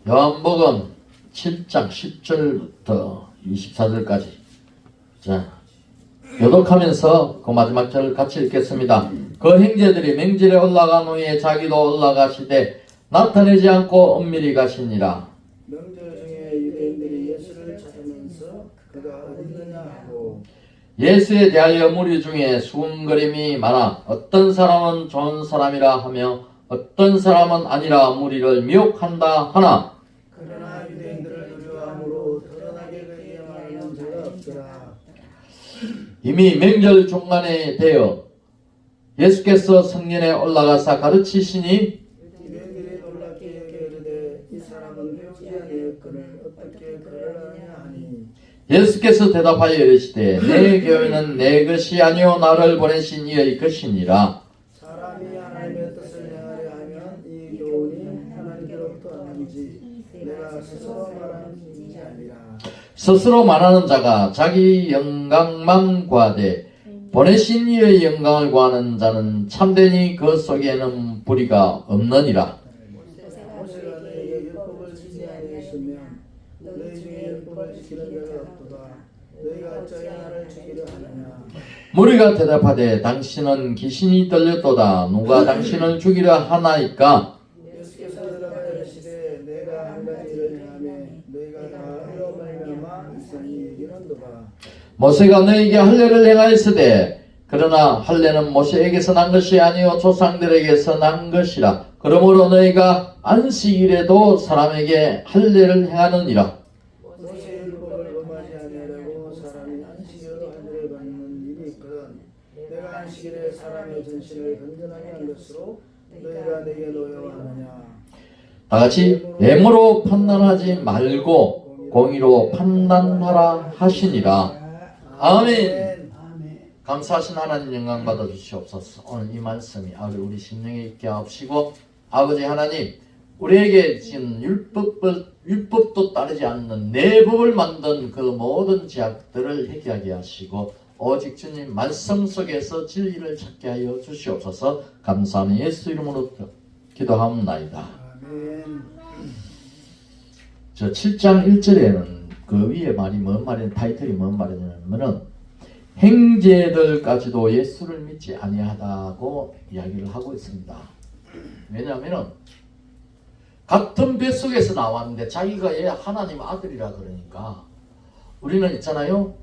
요한복음 7장 10절부터 24절까지. 자, 교독하면서 그 마지막 절을 같이 읽겠습니다. 그 형제들이 맹질에 올라간 후에 자기도 올라가시되 나타내지 않고 은밀히 가시니라. 명절 중에 유대인들이 예수를 찾으면서 그가 어디 있느냐 하고 예수에 대하여 무리 중에 수군거림이 많아 어떤 사람은 좋은 사람이라 하며 어떤 사람은 아니라 무리를 미혹한다 하나 그러나 유대인들을 두려워함으로 드러나게 그에게 말하는 자가 없더라. 이미 명절 중간에 되어 예수께서 성전에 올라가사 가르치시니 유대인들이 놀랍게 여겨 이르되 이 사람은 배우지 아니하였거늘 어떻게 그를 아느냐 하니 예수께서 대답하여 이르시되 내 교회는 내 것이 아니요 나를 보내신 이의 것이니라. 사람이 하나님의 뜻을 행하려 하면 이 교훈이 하나님께로부터 나는지 내가 스스로 말하는 일이 아니라 스스로 말하는 자가 자기 영광만 구하되 보내신 이의 영광을 구하는 자는 참되니 그 속에는 불의가 없느니라. 모세가 너에게 율법을 지지 아니했으면 너희 중에 율법을 지키는 자가 없도다. 너희가 어찌하여 나를 죽이려 하느냐. 무리가 대답하되 당신은 귀신이 들렸도다. 누가 당신을 죽이려 하나이까? 예수께서 대답하여 이르시되 내가 한 가지 일을 행하며 너희가 다 이로 말미암아 이상히 이르는도다. 모세가 너에게 할례를 행하였으되 그러나 할례는 모세에게서 난 것이 아니요 조상들에게서 난 것이라. 그러므로 너희가 안식일에도 사람에게 할례를 행하느니라. 모세의 율법을 범하지 아니하려고 사람이 안식일로 할례를 받는 일이 있거든. 내가 안식일에 사람의 전신을 건전하게 한 것으로 너희가 내게 노여워하느냐. 다같이 외모로 판단하지 말고 공의로 판단하라 하시니라. 아멘. 감사하신 하나님 영광 받아 주시옵소서. 오늘 이 말씀이 우리 심령에 있게 하옵시고 아버지 하나님 우리에게 지금 율법도 따르지 않는 내 법을 만든 그 모든 죄악들을 해결하게 하시고 오직 주님 말씀 속에서 진리를 찾게 하여 주시옵소서. 감사하는 예수 이름으로 기도하옵나이다. 아멘. 저 7장 1절에는 그 위에 말이 뭔 말이냐, 타이틀이 뭔 말이냐면은 형제들까지도 예수를 믿지 아니하다고 이야기를 하고 있습니다. 왜냐하면은 같은 뱃속에서 나왔는데 자기가 얘 하나님 아들이라 그러니까 우리는 있잖아요.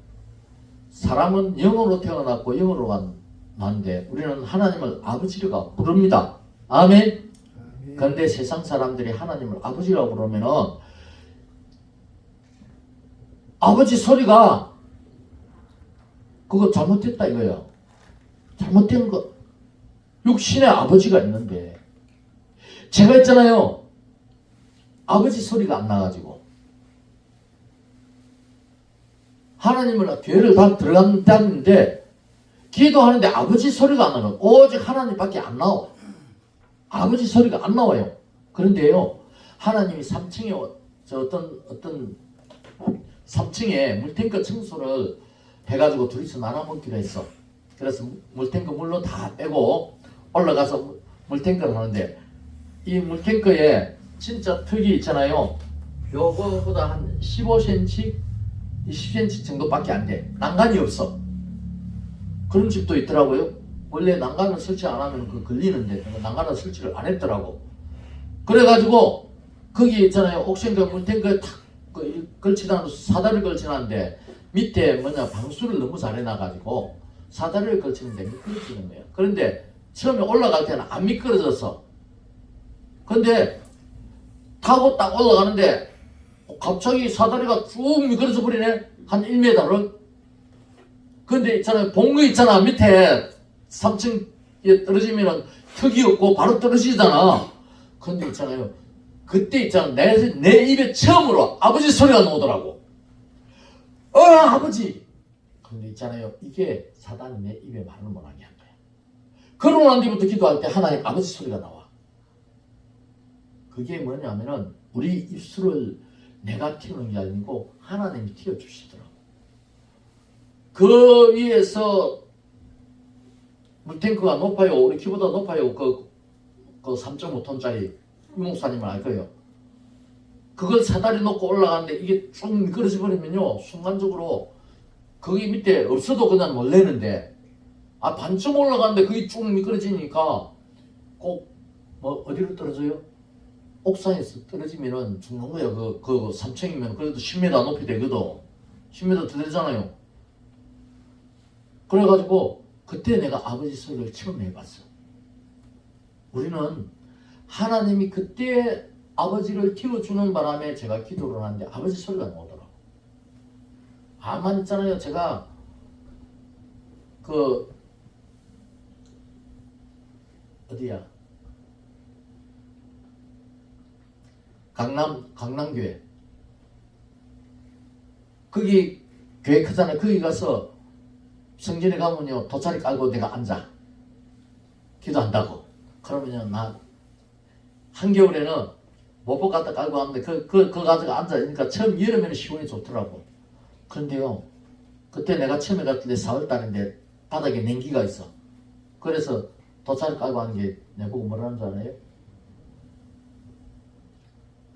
사람은 영으로 태어났고 영으로 났는데 우리는 하나님을 아버지라고 부릅니다. 아멘. 그런데 세상 사람들이 하나님을 아버지라고 부르면은 아버지 소리가 그거 잘못됐다 이거예요. 잘못된 거. 육신의 아버지가 있는데 제가 있잖아요. 아버지 소리가 안 나가지고 하나님을 교회를 다 들어간다는데 기도하는데 아버지 소리가 안 나요. 오직 하나님밖에 안 나와. 아버지 소리가 안 나와요. 그런데요, 하나님이 3층에 어떤 3층에 물탱크 청소를 해가지고 둘이서 나눠 먹기로 했어. 그래서 물탱크 물로 다 빼고 올라가서 물탱크를 하는데 이 물탱크에 진짜 턱이 있잖아요. 요거보다 한 15cm, 20cm 정도밖에 안 돼. 난간이 없어. 그런 집도 있더라고요. 원래 난간을 설치 안 하면 그 걸리는데 난간을 설치를 안 했더라고. 그래가지고 거기 있잖아요. 옥션그 물탱크에 탁 걸치다 사다리를 걸치는데 밑에 방수를 너무 잘 해놔가지고 사다리를 걸치는데 미끄러지는 거예요. 그런데 처음에 올라갈 때는 안 미끄러졌어. 근데 타고 딱 올라가는데 갑자기 사다리가 쭉 미끄러져 버리네. 한 1m를. 근데 있잖아요. 봉구 있잖아. 밑에 3층에 떨어지면은 턱이 없고 바로 떨어지잖아. 근데 있잖아요. 그때 있잖아. 내 입에 처음으로 아버지 소리가 나오더라고. 아버지! 근데 있잖아요. 이게 사단이 내 입에 말을 못하게 한 거야. 그러고 난 뒤부터 기도할 때 하나님 아버지 소리가 나와. 그게 뭐냐면은 우리 입술을 내가 튀는 게 아니고 하나님이 튀어주시더라고. 그 위에서 물탱크가 높아요. 우리 키보다 높아요. 그 3.5톤짜리 이 목사님은 알 거예요. 그걸 사다리 놓고 올라가는데 이게 쭉 미끄러져 버리면요 순간적으로 거기 밑에 없어도 그냥 놀래는데 반쯤 올라가는데 그게 쭉 미끄러지니까 꼭 뭐 어디로 떨어져요? 옥상에서 떨어지면은 죽는 거야. 그 3층이면 그래도 10m 높이 되거든. 10m 더 되잖아요. 그래가지고 그때 내가 아버지 소리를 처음 해봤어. 우리는 하나님이 그때 아버지를 키워주는 바람에 제가 기도를 하는데 아버지 소리가 나오더라고. 아만 있잖아요. 제가 어디야? 강남교회. 거기 교회 크잖아요. 거기 가서 성전에 가면요 돗자리 깔고 내가 앉아 기도한다고. 그러면요 나 한겨울에는 모포 갖다 깔고 하는데 그 가지고 앉아 있으니까 처음 여름에는 시원히 좋더라고. 그런데요 그때 내가 처음에 갔을 때 4월달인데 바닥에 냉기가 있어. 그래서 돗자리 깔고 하는 게 내보고 뭐라는 줄 알아요?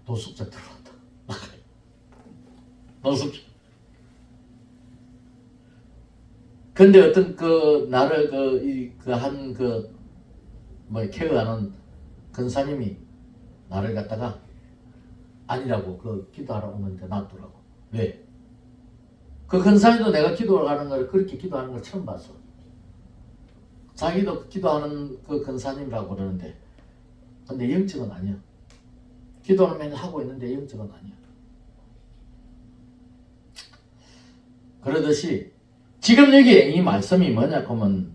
노숙자 들어왔다. 노숙자. 근데 어떤 나를 케어하는 근사님이 나를 갖다가 아니라고 기도하러 오는데 놔두라고. 왜? 그 근사님도 내가 기도하는 걸 그렇게 기도하는 걸 처음 봤어. 자기도 기도하는 그 근사님이라고 그러는데 근데 영적은 아니야. 기도는 맨날 하고 있는데 영적은 아니야. 그러듯이 지금 여기에 이 말씀이 뭐냐 하면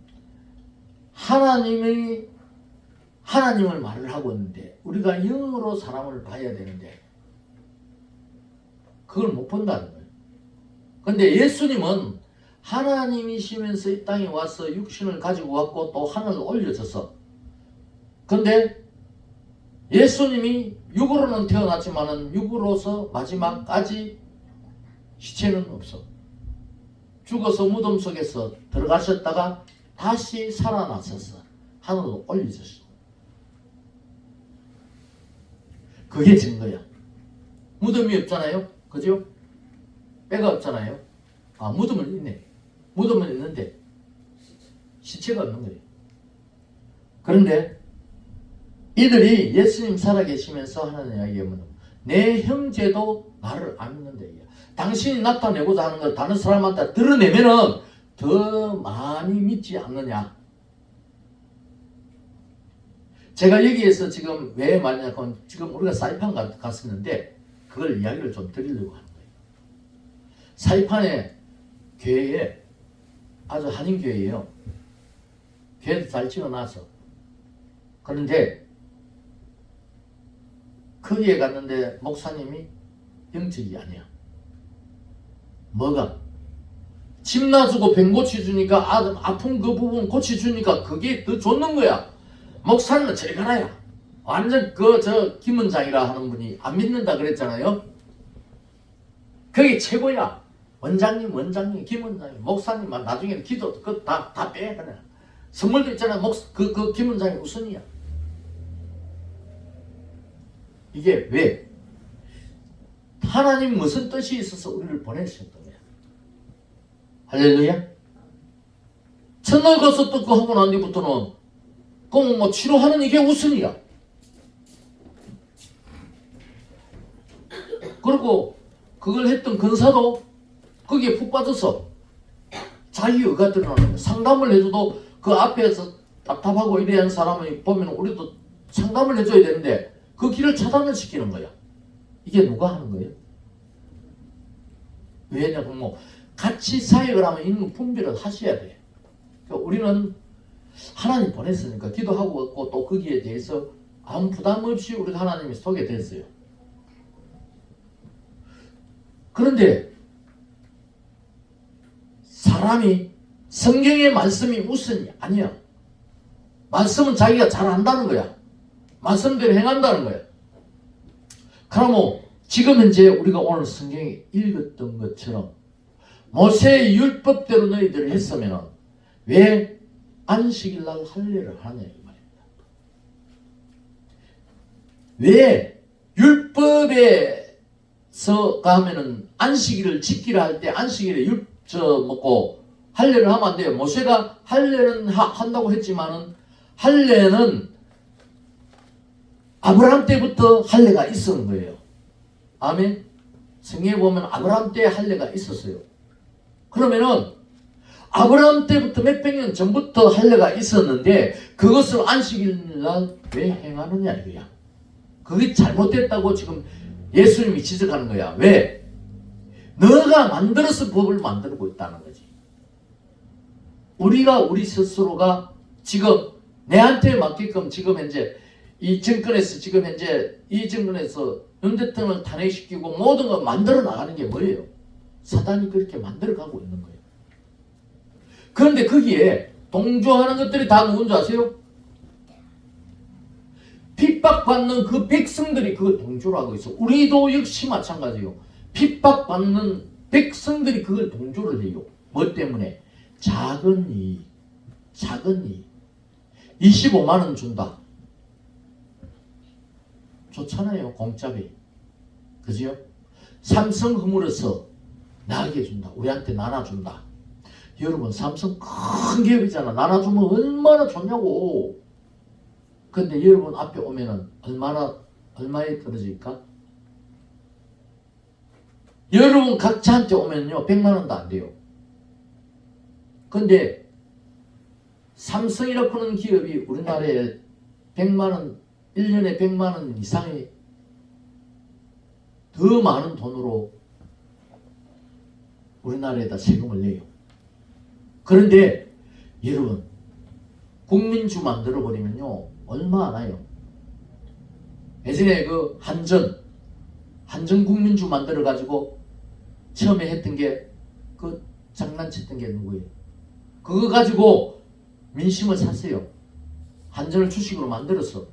하나님을 말을 하고 있는데 우리가 영으로 사람을 봐야 되는데 그걸 못 본다는 거예요. 근데 예수님은 하나님이시면서 이 땅에 와서 육신을 가지고 왔고 또 하늘을 올려졌어. 근데 예수님이 육으로는 태어났지만은 육으로서 마지막까지 시체는 없어. 죽어서 무덤 속에서 들어가셨다가 다시 살아나셨어. 하늘로 올려졌어. 그게 증거야. 무덤이 없잖아요. 그죠? 뼈가 없잖아요. 무덤은 있네. 무덤은 있는데 시체가 없는 거예요. 그런데 이들이 예수님 살아계시면서 하는 이야기가 뭐냐면 내 형제도 나를 안 믿는다. 당신이 나타내고자 하는 걸 다른 사람한테 드러내면은 더 많이 믿지 않느냐. 제가 여기에서 지금 왜 말하냐면 지금 우리가 사이판 갔었는데 그걸 이야기를 좀 드리려고 하는 거예요. 사이판의 교회에 아주 한인교회예요. 교회도 잘 지어놔서. 그런데 거기에 갔는데 목사님이 영적이 아니야. 뭐가? 집 놔주고 병 고쳐주니까 아픈 그 부분 고쳐주니까 그게 더 좋는 거야. 목사님은 저리 가라야. 완전 김원장이라 하는 분이 안 믿는다 그랬잖아요. 그게 최고야. 원장님, 김원장님, 목사님만 나중에는 기도 다 빼. 그래. 선물도 있잖아. 김원장이 우선이야. 이게 왜? 하나님 무슨 뜻이 있어서 우리를 보내셨던 거야. 할렐루야. 첫날 가서 또 그거 하고 난 뒤부터는 뭐 치료하는 이게 우선이야. 그리고 그걸 했던 근사도 거기에 푹 빠져서 자기 의가 드러나는 거야. 상담을 해줘도 그 앞에서 답답하고 이래야 하는 사람을 보면 우리도 상담을 해줘야 되는데 그 길을 차단을 시키는 거야. 이게 누가 하는 거예요? 왜냐면 뭐 같이 사역을 하면 있는 분별을 하셔야 돼. 그러니까 우리는 하나님 보냈으니까 기도하고 있고 또 거기에 대해서 아무 부담 없이 우리가 하나님이 속에 됐어요. 그런데 사람이 성경의 말씀이 우선이 아니야. 말씀은 자기가 잘 안다는 거야. 말씀대로 행한다는 거야. 그러면 지금 현재 우리가 오늘 성경에 읽었던 것처럼 모세의 율법대로 너희들을 했으면 왜 안식일 날 할례를 하냐 이 말입니다. 왜 율법의 가면은 안식일을 지키라 할 때 안식일에 먹고 할례를 하면 안 돼요. 모세가 할례는 한다고 했지만은 할례는 아브라함 때부터 할례가 있었는 거예요. 아멘. 성경에 보면 아브라함 때 할례가 있었어요. 그러면은 아브라함 때부터 몇백 년 전부터 할례가 있었는데 그것을 안식일날 왜 행하느냐 이거야. 그게 잘못됐다고 지금 예수님이 지적하는 거야. 왜? 너가 만들어서 법을 만들고 있다는 거지. 우리가 우리 스스로가 지금 내한테 맡기끔 지금 현재 이 정권에서 지금 현재 이 정권에서 윤 대통령을 탄핵시키고 모든 걸 만들어 나가는 게 뭐예요? 사단이 그렇게 만들어 가고 있는 거예요. 그런데 거기에 동조하는 것들이 다 누군지 아세요? 핍박받는 그 백성들이 그걸 동조를 하고 있어. 우리도 역시 마찬가지예요. 핍박받는 백성들이 그걸 동조를 해요. 뭐 때문에? 작은 이익. 25만 원 준다. 좋잖아요. 공짜비. 그죠? 삼성 허물어서 나에게 준다. 우리한테 나눠준다. 여러분 삼성 큰 기업이잖아. 나눠주면 얼마나 좋냐고. 근데 여러분 앞에 오면은 얼마에 떨어질까? 여러분 각자한테 오면요 100만 원도 안 돼요. 근데 삼성이라고 하는 기업이 우리나라에 100만 원 1년에 100만 원 이상의 더 많은 돈으로 우리나라에다 세금을 내요. 그런데 여러분 국민주 만들어 버리면요 얼마 안 와요. 예전에 그 한전 국민주 만들어 가지고 처음에 했던 게 그 장난쳤던 게 누구예요? 그거 가지고 민심을 샀어요. 한전을 주식으로 만들었어.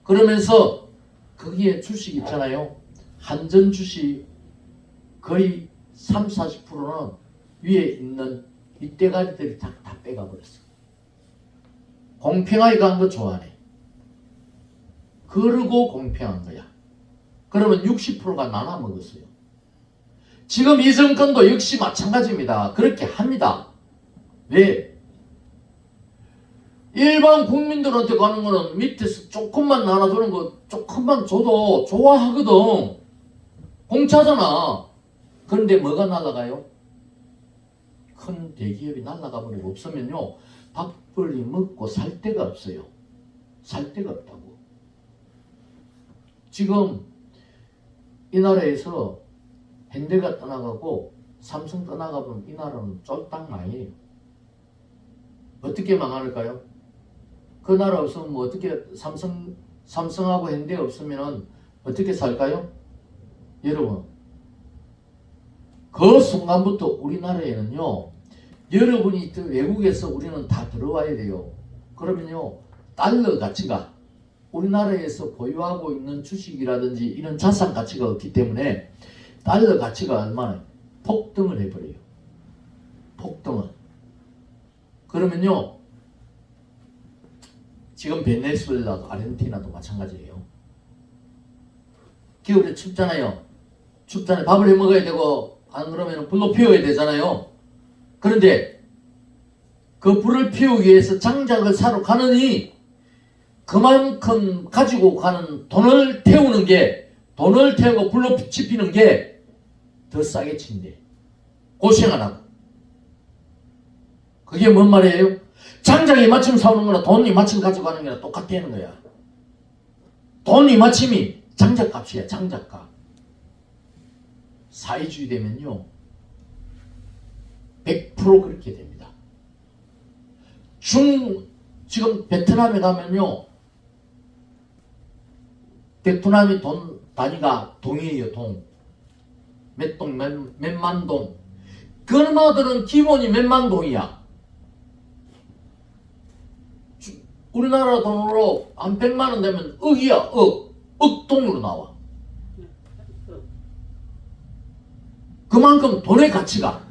그러면서 거기에 주식 있잖아요. 한전 주식 거의 30-40%는 위에 있는 이때가리들이 다 빼가버렸어. 공평하게 간 거 좋아하네. 그러고 공평한 거야. 그러면 60%가 나눠 먹었어요. 지금 이 정권도 역시 마찬가지입니다. 그렇게 합니다. 왜? 일반 국민들한테 가는 거는 밑에서 조금만 나눠주는 거 조금만 줘도 좋아하거든. 공짜잖아. 그런데 뭐가 날아가요? 큰 대기업이 날아가 버리고 없으면요 밥벌이 먹고 살 데가 없어요. 살 데가 없다고. 지금 이 나라에서 현대가 떠나가고 삼성 떠나가면 이 나라는 쫄딱 망해요. 어떻게 망할까요? 그 나라 없으면 뭐 어떻게 삼성하고 현대 없으면 어떻게 살까요? 여러분 그 순간부터 우리나라에는요 여러분이 외국에서 우리는 다 들어와야 돼요. 그러면요 달러 가치가 우리나라에서 보유하고 있는 주식이라든지 이런 자산 가치가 없기 때문에 달러 가치가 얼마나 폭등을 해버려요. 폭등을. 그러면요 지금 베네수엘라도 아르헨티나도 마찬가지예요. 겨울에 춥잖아요. 춥잖아요. 밥을 해 먹어야 되고 안 그러면 불로 피워야 되잖아요. 그런데 그 불을 피우기 위해서 장작을 사러 가느니 그만큼 가지고 가는 돈을 태우고 불로 지피는 게 더 싸게 친대. 고생 안 하고. 그게 뭔 말이에요? 장작이 맞춤 사오는 거나 돈이 맞춤 가지고 가는 거나 똑같다는 거야. 돈이 맞춤이 장작값이야. 장작값. 사회주의 되면요 100% 그렇게 됩니다. 지금 베트남에 가면요 베트남이 돈 단위가 동이에요. 동. 몇 동, 몇만 동. 그놈들은 기본이 몇만 동이야. 우리나라 돈으로 한 100만 원 되면 억이야. 억동으로 나와. 그만큼 돈의 가치가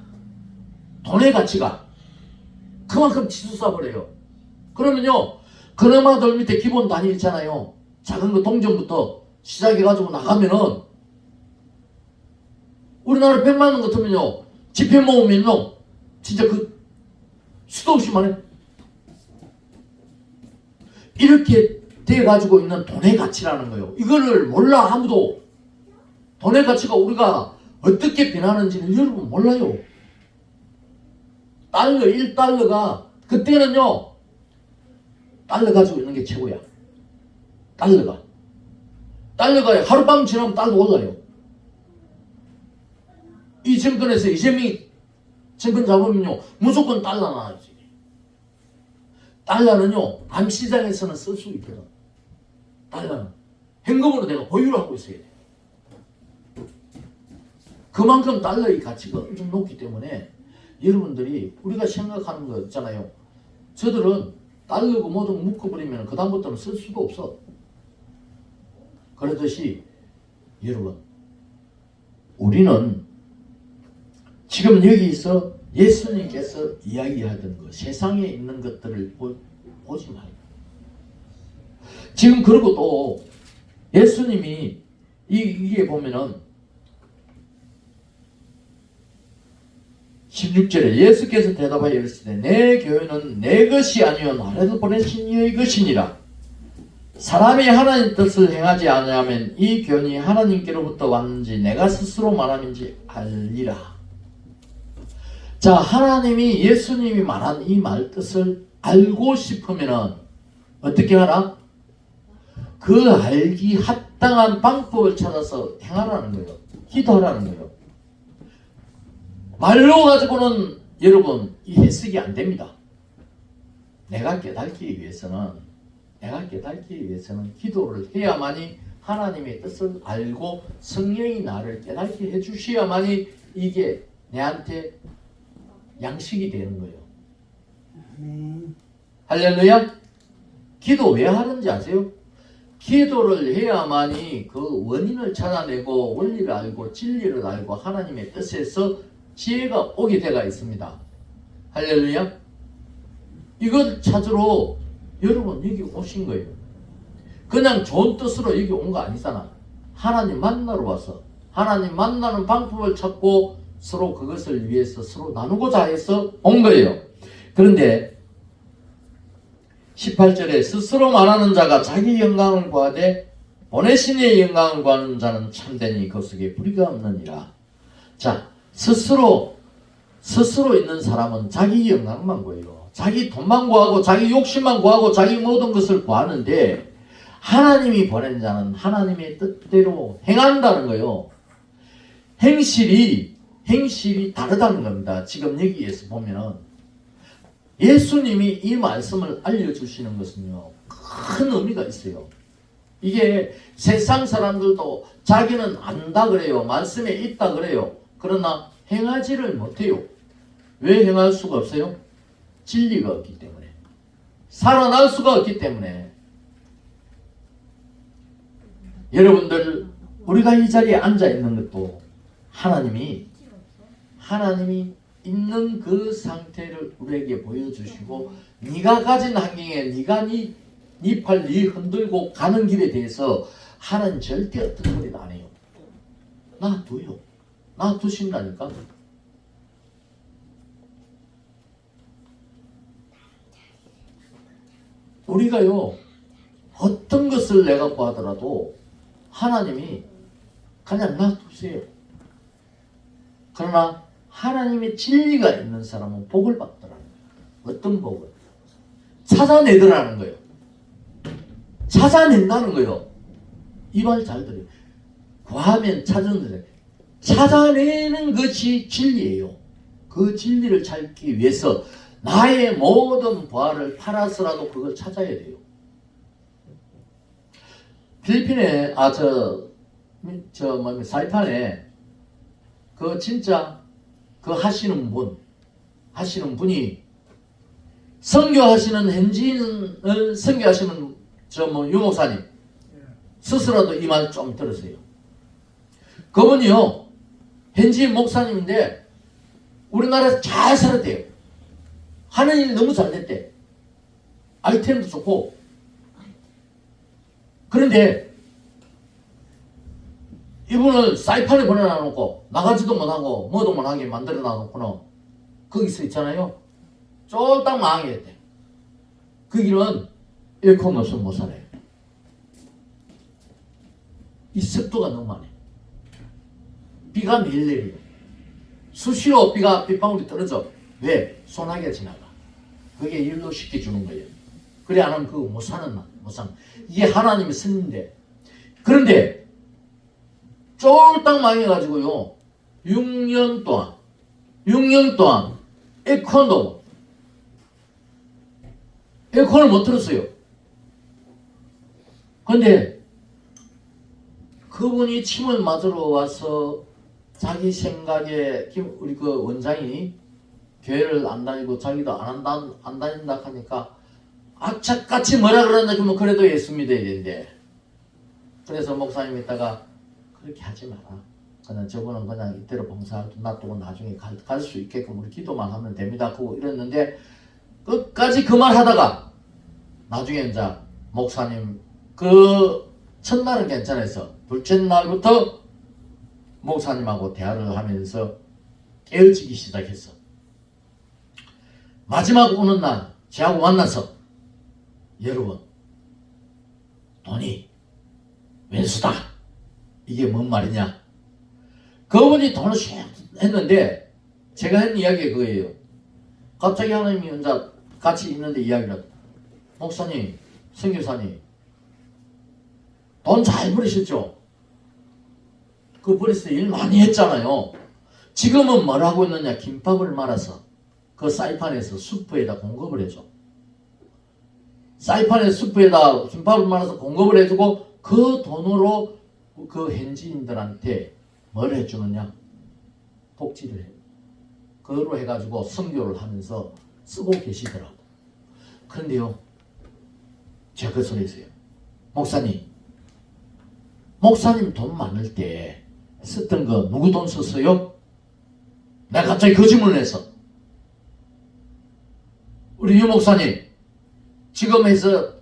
그만큼 치솟아버려요. 그러면요 그놈아들 밑에 기본 단위 있잖아요. 작은 거 동전부터 시작해가지고 나가면은 우리나라 100만 원 같으면요, 집회 모으면요, 진짜 그 수도 없이 많아요. 이렇게 돼가지고 있는 돈의 가치라는 거예요. 이거를 몰라 아무도. 돈의 가치가 우리가 어떻게 변하는지는 여러분 몰라요. 달러 1달러가 그때는요, 달러 가지고 있는 게 최고야. 달러가 하룻밤 지나면 달러 올라요. 이 정권에서 이재명이 정권 잡으면요, 무조건 달러 나와야지. 달러는요, 암시장에서는 쓸 수 있거든. 달러는 현금으로 내가 보유를 하고 있어야 돼. 그만큼 달러의 가치가 엄청 높기 때문에 여러분들이 우리가 생각하는 거 있잖아요. 저들은 달러고 뭐든 묶어버리면 그 다음부터는 쓸 수도 없어. 그러듯이 여러분, 우리는 지금 여기서 예수님께서 이야기하던 것, 세상에 있는 것들을 보지 말고. 지금 그리고 또 예수님이 이게 보면은 16절에 예수께서 대답하여 이르시되 내 교회는 내 것이 아니요 나를 보내신 이의 것이니라. 사람이 하나님 뜻을 행하지 아니하면 이 교훈이 하나님께로부터 왔는지 내가 스스로 말함인지 알리라. 자, 하나님이 예수님이 말한 이 말 뜻을 알고 싶으면은 어떻게 하라? 그 알기 합당한 방법을 찾아서 행하라는 거예요. 기도하라는 거예요. 말로 가지고는 여러분 이 해석이 안 됩니다. 내가 깨닫기 위해서는 기도를 해야만이 하나님의 뜻을 알고 성령이 나를 깨닫게 해주셔야만이 이게 내한테 양식이 되는 거예요. 할렐루야. 기도 왜 하는지 아세요? 기도를 해야만이 그 원인을 찾아내고 원리를 알고 진리를 알고 하나님의 뜻에서 지혜가 오게 되어 있습니다. 할렐루야. 이걸 찾으러 여러분 여기 오신 거예요. 그냥 좋은 뜻으로 여기 온 거 아니잖아. 하나님 만나러 와서 하나님 만나는 방법을 찾고 서로 그것을 위해서 서로 나누고자 해서 온 거예요. 그런데 18절에 스스로 말하는 자가 자기 영광을 구하되 보내신 이의 영광을 구하는 자는 참되니 그 속에 불의가 없느니라. 자, 스스로 있는 사람은 자기 영광만 구해요. 자기 돈만 구하고 자기 욕심만 구하고 자기 모든 것을 구하는데 하나님이 보낸 자는 하나님의 뜻대로 행한다는 거예요. 행실이 다르다는 겁니다. 지금 여기에서 보면은 예수님이 이 말씀을 알려주시는 것은요, 큰 의미가 있어요. 이게 세상 사람들도 자기는 안다 그래요. 말씀에 있다 그래요. 그러나 행하지를 못해요. 왜 행할 수가 없어요? 진리가 없기 때문에. 살아날 수가 없기 때문에. 여러분들, 우리가 이 자리에 앉아 있는 것도 하나님이 있는 그 상태를 우리에게 보여주시고, 네가 가진 환경에 네가 네 팔 흔들고 가는 길에 대해서 하나님 절대 어떤 소리도 안 해요. 놔둬요. 놔두신다니까. 우리가요, 어떤 것을 내가 구하더라도 하나님이 그냥 놔두세요. 그러나 하나님의 진리가 있는 사람은 복을 받더라는 거예요. 어떤 복을? 찾아내더라는 거예요. 찾아낸다는 거예요. 이 말 잘 들어요. 구하면 찾아내는, 찾아내는 것이 진리예요. 그 진리를 찾기 위해서 나의 모든 부활을 팔아서라도 그걸 찾아야 돼요. 필리핀에 사이판에 그 진짜 그 하시는 분이 선교하시는 현지인을 선교하시는 유목사님 스스로도 이 말 좀 들으세요. 그분이요, 현지인 목사님인데 우리나라에서 잘 살았대요. 하는 일이 너무 잘 됐대. 아이템도 좋고. 그런데 이분은 사이판에 보내놔놓고 나가지도 못하고 뭐도 못하게 만들어 놔놓고는 거기서 있잖아요. 쫄딱 망했대. 거기는 에어컨 없으면 못 살아요. 이 습도가 너무 많아요. 비가 매일 내려요. 수시로 빗방울이 떨어져. 왜? 소나기가 지나가. 그게 일로 시켜주는 거예요. 그래 안 하면 그거 못 사는. 이게 하나님의 선인데. 그런데 쫄딱 망해가지고요. 6년 동안 에어컨을 못 틀었어요. 근데 그분이 침을 맞으러 와서 자기 생각에 우리 그 원장이 교회를 안 다니고 자기도 안 다닌다 하니까 악착같이 뭐라 그러나 그러면 그래도 예수 믿어야 되는데, 그래서 목사님 이따가 그렇게 하지 마라. 그냥 저분은 그냥 이대로 봉사를 놔두고 나중에 갈 수 있게끔 우리 기도만 하면 됩니다. 그거 이랬는데 끝까지 그 말 하다가 나중에 이제 목사님 그 첫날은 괜찮아서 둘째 날부터 목사님하고 대화를 하면서 깨어지기 시작했어. 마지막 오는 날 저하고 만나서 여러분 돈이 왼수다. 이게 뭔 말이냐. 그분이 돈을 슉 했는데 제가 한 이야기가 그거예요. 갑자기 하나님이 혼자 같이 있는데 이야기를 목사님, 선교사님 돈 잘 버리셨죠? 그 버렸을 때 일 많이 했잖아요. 지금은 뭘 하고 있느냐. 김밥을 말아서 그 사이판에서 수프에다 공급을 해줘. 사이판에 수프에다 김밥을 말아서 공급을 해주고 그 돈으로 그 현지인들한테 뭘 해주느냐. 복지를 해. 그걸로 해가지고 선교를 하면서 쓰고 계시더라고. 그런데요. 제가 그 소리 했어요. 목사님 돈 많을 때 썼던 거 누구 돈 썼어요? 내가 갑자기 그 질문을 했어. 우리 유 목사님 지금 해서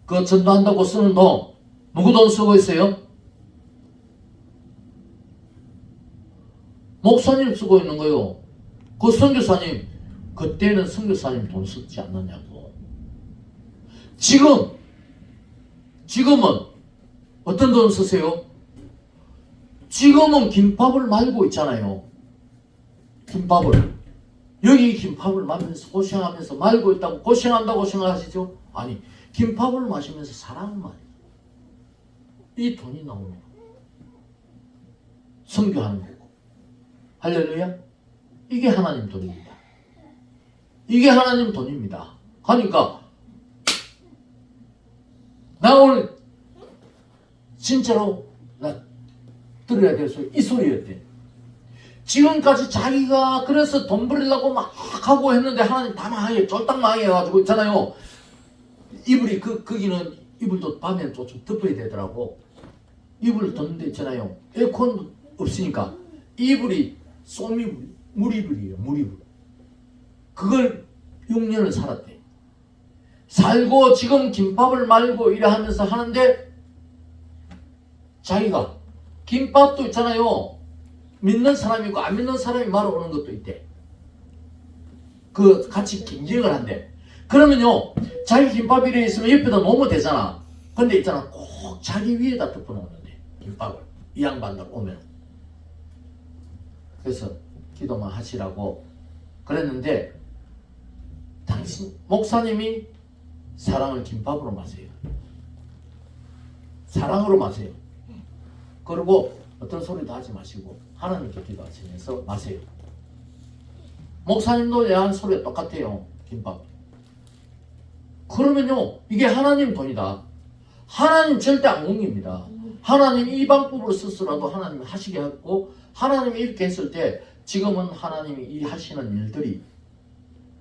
그 전도한다고 쓰는 돈 누구 돈 쓰고 있어요? 목사님 쓰고 있는 거요. 그 선교사님 그때는 선교사님 돈 썼지 않느냐고. 지금은 어떤 돈 쓰세요? 지금은 김밥을 말고 있잖아요. 김밥을. 여기 김밥을 말면서 고생하면서 말고 있다고 고생한다고 생각하시죠? 아니, 김밥을 마시면서 사랑을 말해요. 이 돈이 나오면 선교하는 거고. 할렐루야? 이게 하나님 돈입니다. 이게 하나님 돈입니다. 하니까 나 오늘 진짜로 나 들어야 될 소리 이 소리였대. 지금까지 자기가 그래서 돈 벌이려고 막 하고 했는데 하나님 다 망해 쫄딱 망해가지고 있잖아요. 이불이 거기는 이불도 밤에는 좀 덮어야 되더라고. 이불 덮는 데 있잖아요. 에어컨 없으니까 이불이 쏘미불 물이불이에요. 물이불. 그걸 6년을 살았대. 살고 지금 김밥을 말고 이래 하면서 하는데 자기가 김밥도 있잖아요. 믿는 사람이 있고 안 믿는 사람이 말아 오는 것도 있대. 그 같이 경쟁을 한대. 그러면요 자기 김밥 이래 있으면 옆에다 놓으면 되잖아. 근데 있잖아 꼭 자기 위에다 덮어 놓는데 김밥을 이 양반들 오면. 그래서 기도만 하시라고 그랬는데 당신 목사님이 사랑을 김밥으로 마세요. 사랑으로 마세요. 그리고 어떤 소리도 하지 마시고 하나님께 기도하시면서 마세요. 목사님도 얘한 소리가 똑같아요. 김밥. 그러면요 이게 하나님 돈이다. 하나님 절대 안 옮깁니다. 하나님 이 방법으로 썼으라도 하나님이 하시게 하고 하나님이 이렇게 했을 때 지금은 하나님이 이 하시는 일들이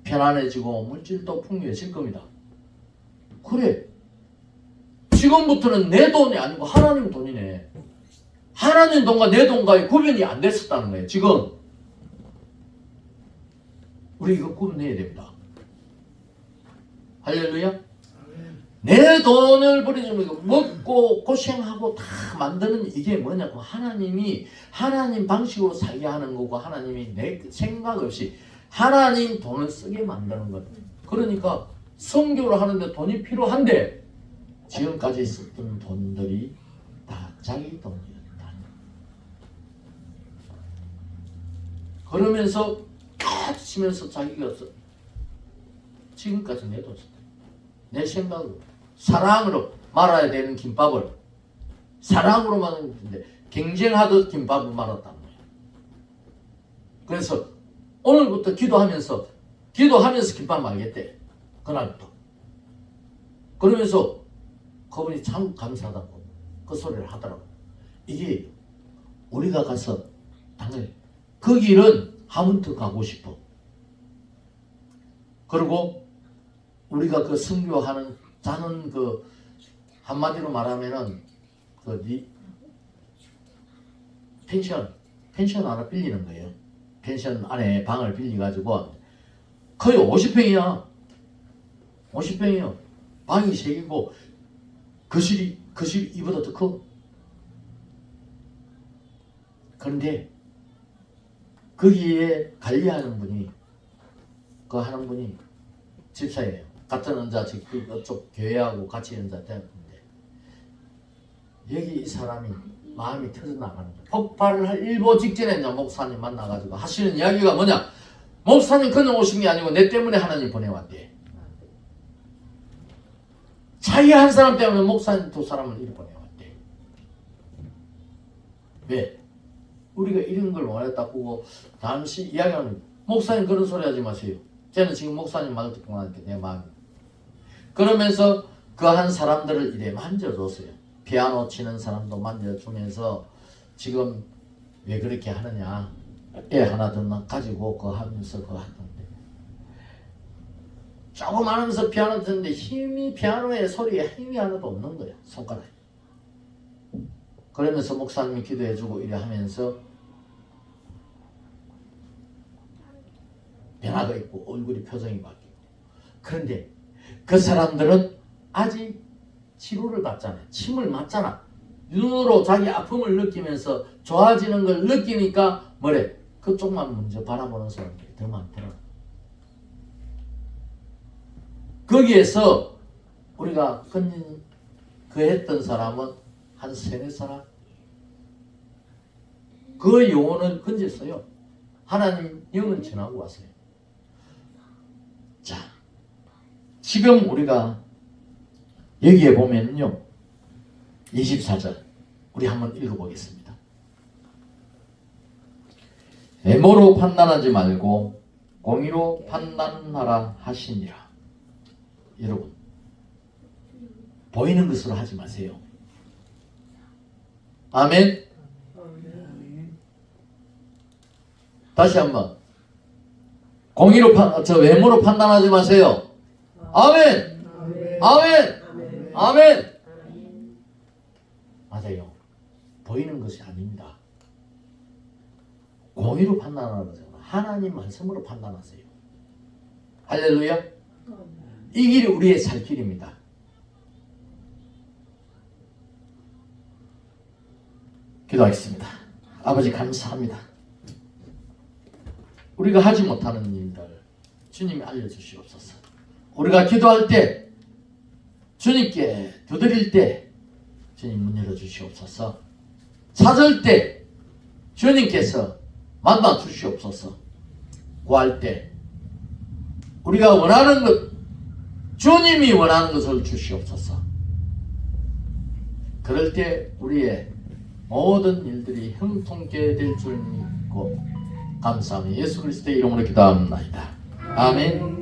편안해지고 물질도 풍요해질 겁니다. 그래 지금부터는 내 돈이 아니고 하나님 돈이네. 하나님 돈과 내 돈과의 구분이 안 됐었다는 거예요. 지금 우리 이거 구분해야 됩니다. 할렐루야. 내 돈을 버리지 먹고 고생하고 다 만드는 이게 뭐냐고 하나님이 하나님 방식으로 살게 하는 거고 하나님이 내 생각 없이 하나님 돈을 쓰게 만드는 것. 그러니까 선교를 하는데 돈이 필요한데 지금까지 썼던 돈들이 다 자기 돈이었다. 그러면서 치면서 자기가 지금까지 내 돈 썼다. 내 생각으로 사랑으로 말아야 되는 김밥을 사랑으로만 했는데 경쟁하듯 김밥을 말았단 말이야. 그래서 오늘부터 기도하면서 김밥 말겠대. 그날부터. 그러면서 그분이 참 감사하다고 그 소리를 하더라고. 이게 우리가 가서 당연히 그 길은 하문트 가고 싶어. 그리고 우리가 그 선교하는 자는 그 한마디로 말하면은 그 펜션 하나 빌리는 거예요. 펜션 안에 방을 빌려 가지고 거의 50평이야. 50평이요. 방이 3개고 거실이 이보다 더 커. 그런데 거기에 관리하는 분이 그 하는 분이 집사예요. 같은 은자 그쪽 교회하고 같이 연자 되었는데 여기 이 사람이 마음이 터져나가는 거예요. 폭발을 할 일보 직전에 목사님 만나가지고 하시는 이야기가 뭐냐? 목사님 그냥 오신 게 아니고 내 때문에 하나님 보내왔대. 자기 한 사람 때문에 목사님 2사람을 이리 보내왔대. 왜? 우리가 이런 걸 원했다고 잠시 이야기하는 목사님 그런 소리 하지 마세요. 저는 지금 목사님 말을 듣고 나니까 내 마음이 그러면서 그 한 사람들을 이래 만져줬어요. 피아노 치는 사람도 만져주면서 지금 왜 그렇게 하느냐 애 하나 더 가지고 그거 하면서 그거 하던데 조금 하면서 피아노 듣는데 피아노의 소리에 힘이 하나도 없는 거야. 손가락에. 그러면서 목사님이 기도해주고 이래 하면서 변화가 있고 얼굴이 표정이 바뀌고 그런데 그 사람들은 아직 치료를 받잖아요. 침을 맞잖아. 눈으로 자기 아픔을 느끼면서 좋아지는 걸 느끼니까 뭐래? 그쪽만 먼저 바라보는 사람들이 더 많더라. 거기에서 우리가 그 했던 사람은 한 3-4사람 그 영혼은 건졌어요. 하나님 영은 전하고 왔어요. 자, 지금 우리가 여기에 보면요 24절 우리 한번 읽어보겠습니다. 외모로 판단하지 말고 공의로 판단하라 하시니라. 여러분 보이는 것으로 하지 마세요. 아멘. 다시 한번 외모로 판단하지 마세요. 아멘. 아멘. 아멘. 맞아요. 보이는 것이 아닙니다. 공의로 판단하세요. 하나님 말씀으로 판단하세요. 할렐루야. 이 길이 우리의 살 길입니다. 기도하겠습니다. 아버지 감사합니다. 우리가 하지 못하는 일들 주님이 알려주시옵소서. 우리가 기도할 때 주님께 두드릴 때 주님 문 열어주시옵소서. 찾을 때 주님께서 만나 주시옵소서. 구할 때 우리가 원하는 것 주님이 원하는 것을 주시옵소서. 그럴 때 우리의 모든 일들이 형통케 될 줄 믿고 감사하며 예수 그리스도의 이름으로 기도합니다. 아멘.